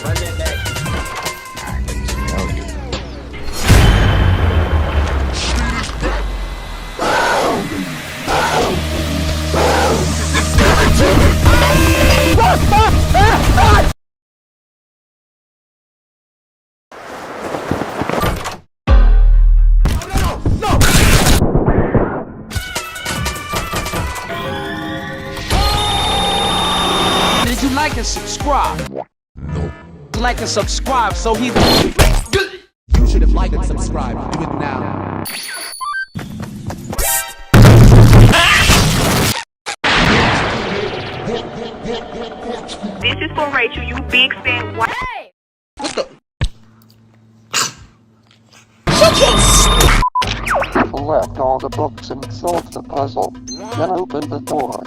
Run that back. I can smell you. Did you like and subscribe? No. Like and subscribe so he You should have liked and subscribed. Do it now. This is for Rachel, you big fat white. Collect all the books and solve the puzzle. Then open the door.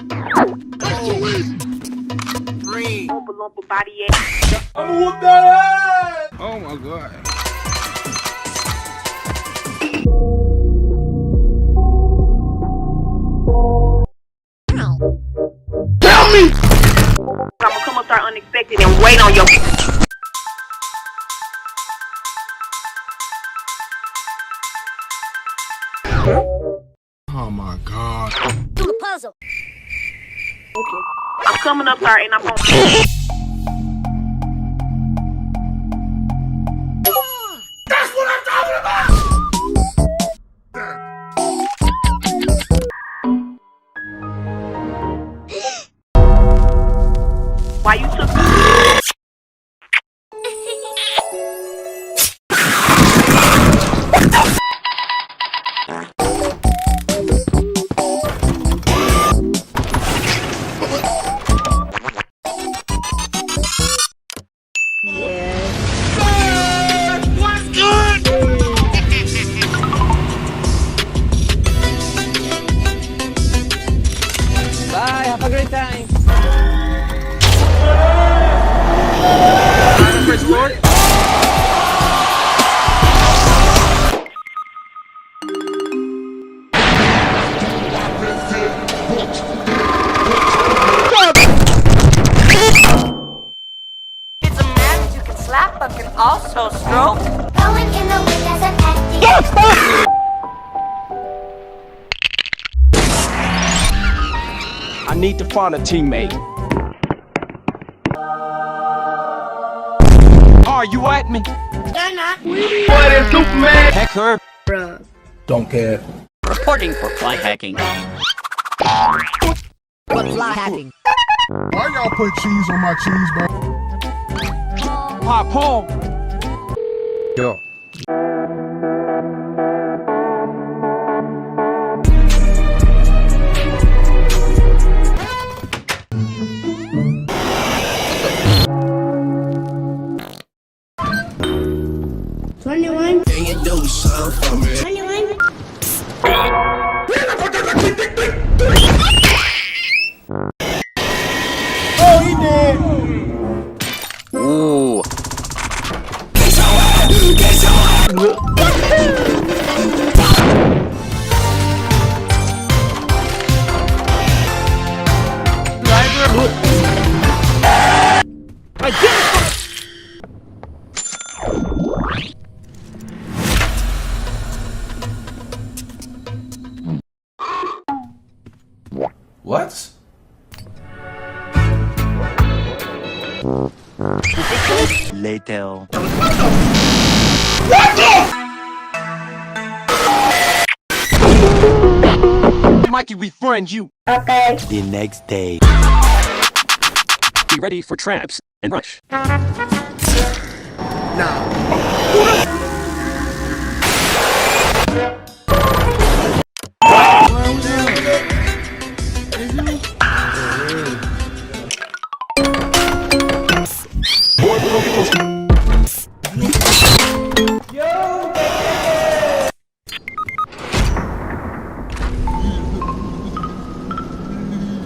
Lumpa lumpa body ass. Oh my god. I'ma come up there unexpected and wait on your. Oh my god. Do the puzzle. I'm coming up there and I'm gonna. Why you took Bye, have a great time. Praise the Lord. It's a magic you can slap but can also stroke. Going in the wind as an acting. I need to find a teammate. Are you at me? They're not. What is Superman? Heck her. Don't care. Reporting for fly hacking. What's fly hacking? Why y'all put cheese on my cheeseburger? Pop home. Yo. Can you do something for me? 21. Ooh. What? Later. Mikey, we friend you. Okay. The next day. Be ready for traps and rush.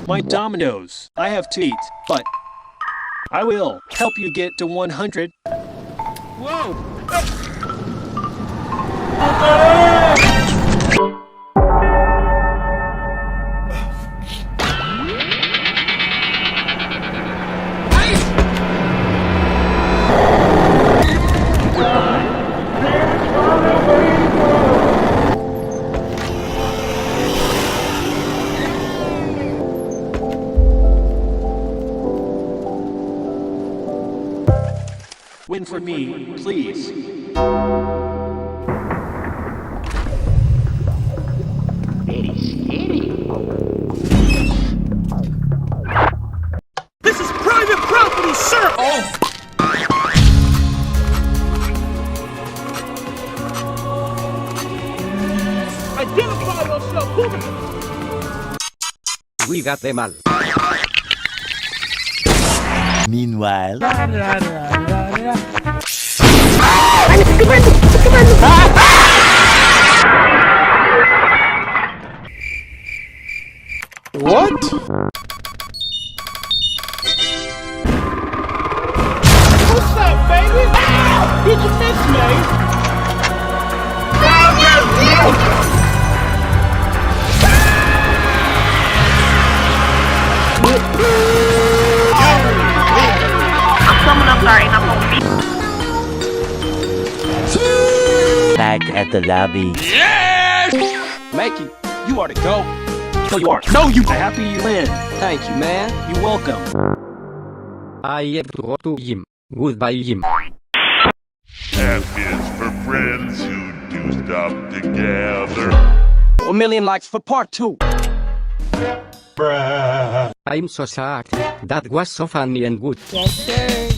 My dominoes. I have teeth, but I will help you get to 100. Whoa! Win for me, please. This is private property, sir! Oh! Identify yourself, woman! We got them all. Meanwhile, What? What's up, baby? Ow! Did you miss me? I'm coming up, sorry, not gonna be. back at the lobby. Yes! Makey, you are the GOAT. So you are. No, you. I'm happy you win. Thank you, man. You're welcome. I have to go to him. Goodbye, him. F is for friends who do stuff together. 1 million likes for part 2. I'm so sad. That was so funny and good. Okay,